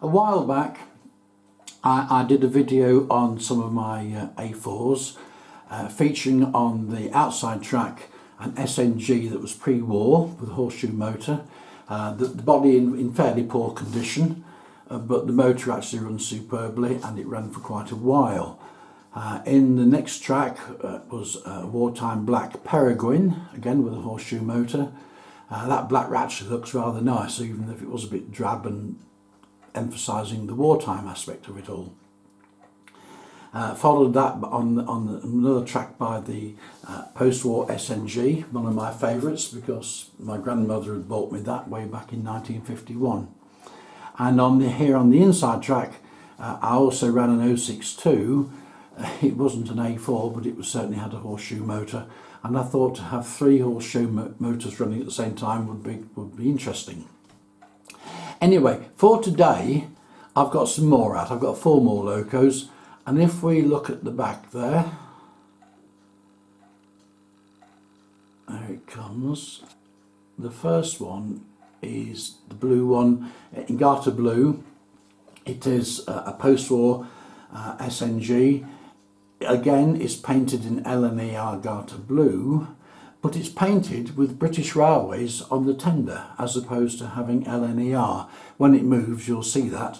A while back I did a video on some of my A4s featuring on the outside track an SNG that was pre-war with a horseshoe motor, the body in fairly poor condition, but the motor actually runs superbly and it ran for quite a while. In the next track was a wartime black Peregrine, again with a horseshoe motor. That black actually looks rather nice, even if it was a bit drab and emphasising the wartime aspect of it all. Followed that on another track by the post-war SNG, one of my favourites because my grandmother had bought me that way back in 1951. And here on the inside track I also ran an 062. It wasn't an A4, but it certainly had a horseshoe motor, and I thought to have 3 horseshoe motors running at the same time would be interesting. Anyway, for today I've got some more out. I've got 4 more locos, and if we look at the back there it comes. The first one is the blue one in Garter blue. It is a post-war SNG. Again, it's painted in LNER Garter blue, but it's painted with British Railways on the tender as opposed to having LNER. When it moves, you'll see that.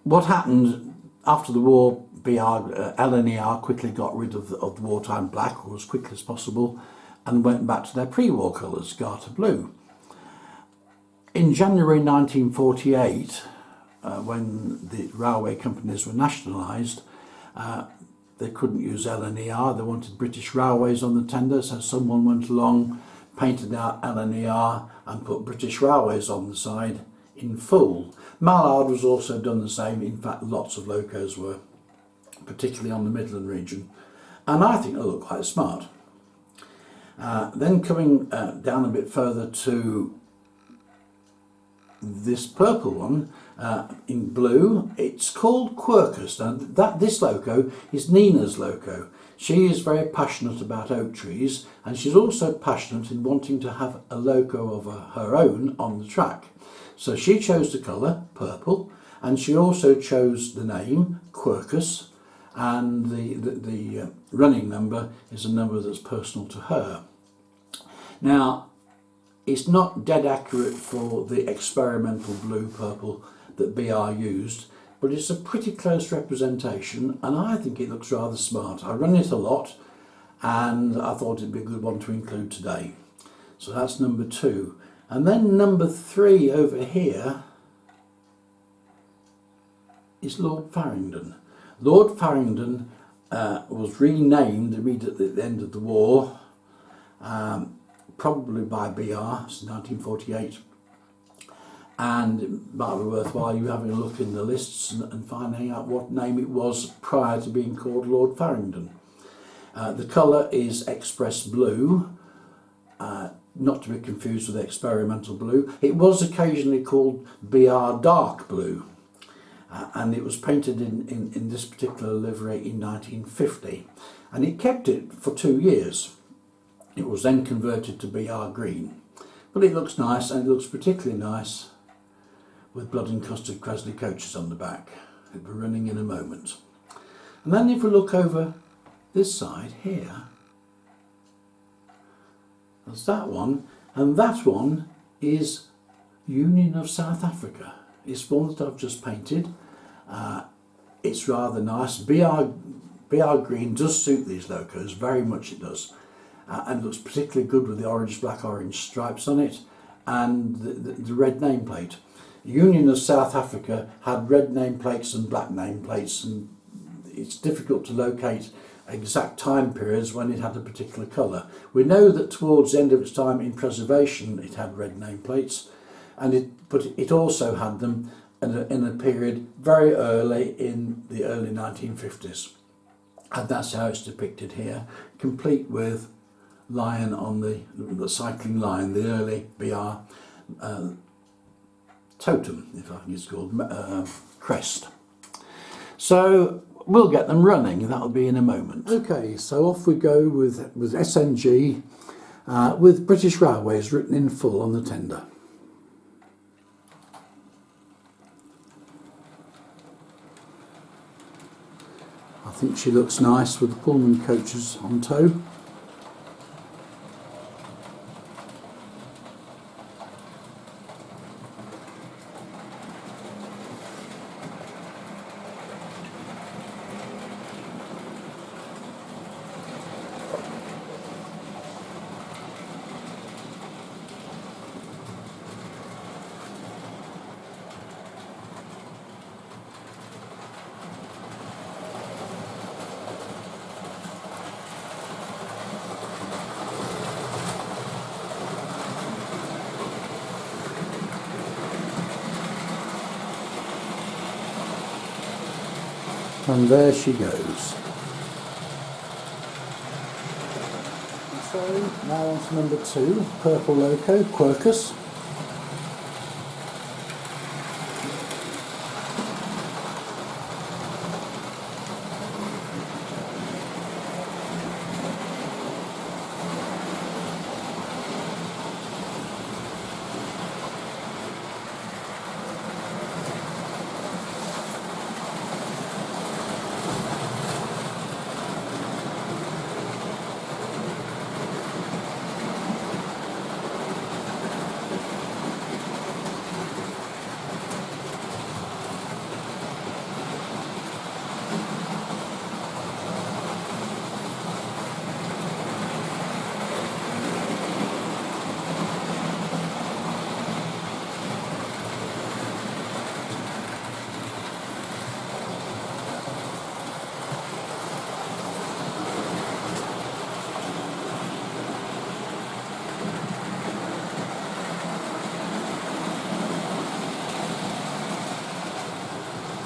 What happened after the war, LNER quickly got rid of the wartime black, or as quickly as possible, and went back to their pre-war colours, Garter blue. In January 1948, when the railway companies were nationalised, they couldn't use LNER, they wanted British Railways on the tender, so someone went along, painted out LNER and put British Railways on the side in full. Mallard was also done the same. In fact, lots of locos were, particularly on the Midland region, and I think they look quite smart. Then coming down a bit further to this purple one in blue, it's called Quercus. Now this loco is Nina's loco. She is very passionate about oak trees, and she's also passionate in wanting to have a loco of her own on the track. So she chose the colour purple, and she also chose the name Quercus, and the running number is a number that's personal to her. Now, it's not dead accurate for the experimental blue purple that BR used, but it's a pretty close representation, and I think it looks rather smart. I run it a lot, and I thought it'd be a good one to include today. So that's number 2. And then number 3 over here is Lord Farringdon. Lord Farringdon was renamed immediately at the end of the war, probably by BR, it's 1948, and it might be worthwhile you having a look in the lists and finding out what name it was prior to being called Lord Farringdon. The colour is Express Blue, not to be confused with Experimental Blue. It was occasionally called BR Dark Blue, and it was painted in this particular livery in 1950, and it kept it for 2 years. It was then converted to BR Green, but it looks nice, and it looks particularly nice with blood and custard Cresley coaches on the back. It'll be running in a moment. And then if we look over this side here, there's that one, and that one is Union of South Africa. It's one that I've just painted. It's rather nice. BR Green does suit these locos, very much it does. And looks particularly good with the orange, black, orange stripes on it, and the red nameplate. Union of South Africa had red nameplates and black nameplates, and it's difficult to locate exact time periods when it had a particular colour. We know that towards the end of its time in preservation it had red nameplates, but it also had them in a period very early in the early 1950s, and that's how it's depicted here, complete with lion on the cycling lion, the early BR totem, if I think it's called, crest. So we'll get them running, that'll be in a moment. Okay, so off we go with SNG with British Railways written in full on the tender. I think she looks nice with the Pullman coaches on tow. And there she goes. So now on to number 2, Purple Loco, Quercus.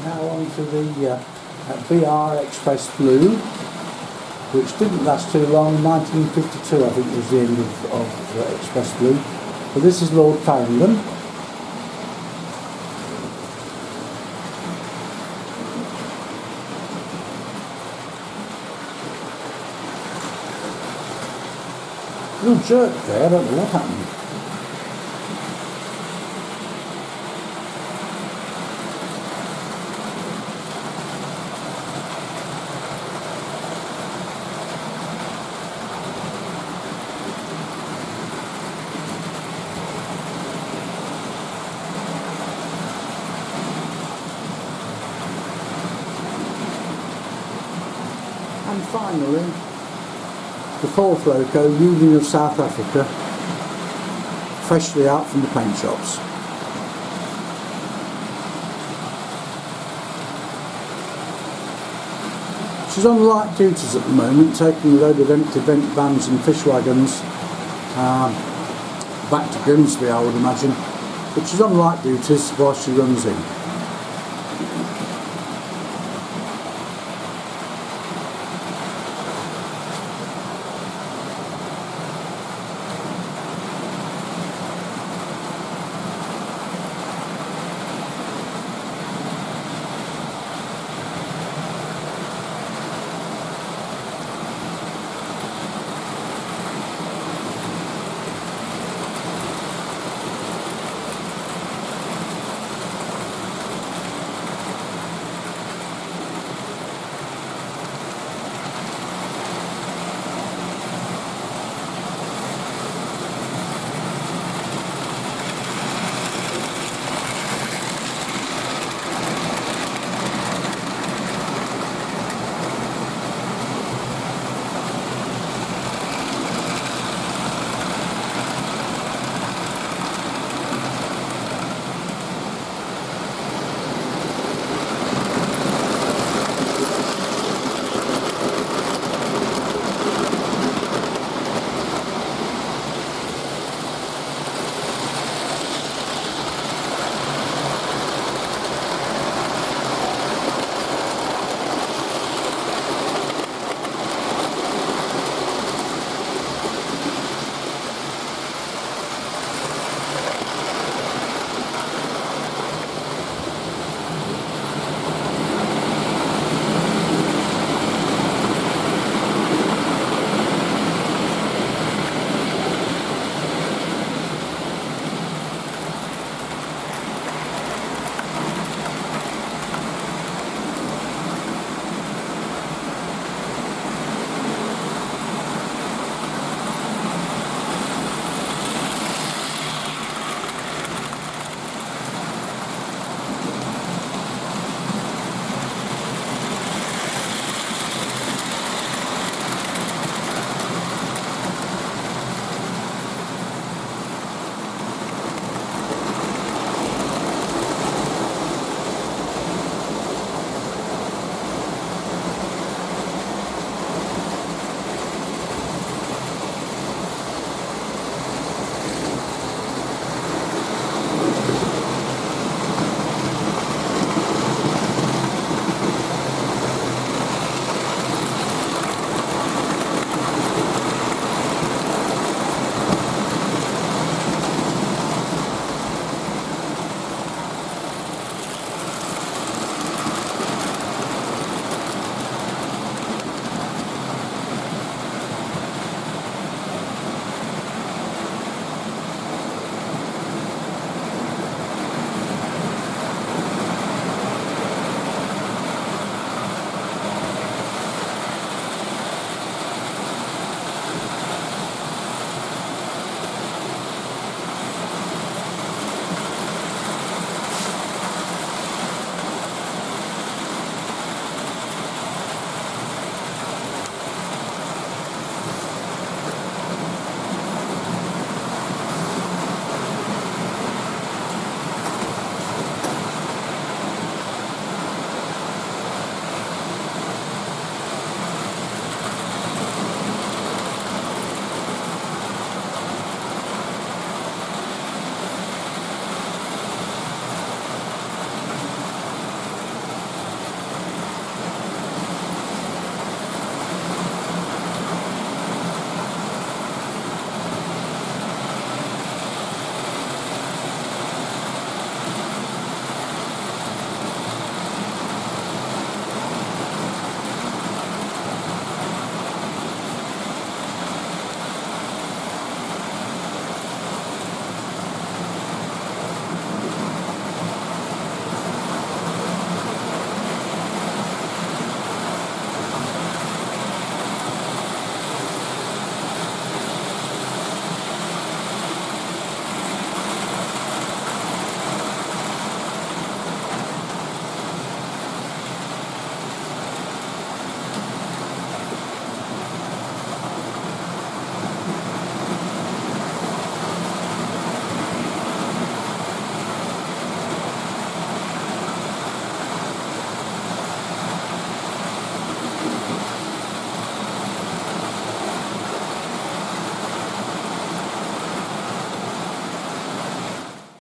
Now on to the BR Express Blue, which didn't last too long. 1952 I think was the end of Express Blue. But this is Lord Farrington. Little jerk there, I don't know what happened. And finally, the 4th Loco, Union of South Africa, freshly out from the paint shops. She's on light duties at the moment, taking a load of empty vent vans and fish wagons back to Grimsby, I would imagine. But she's on light duties while she runs in.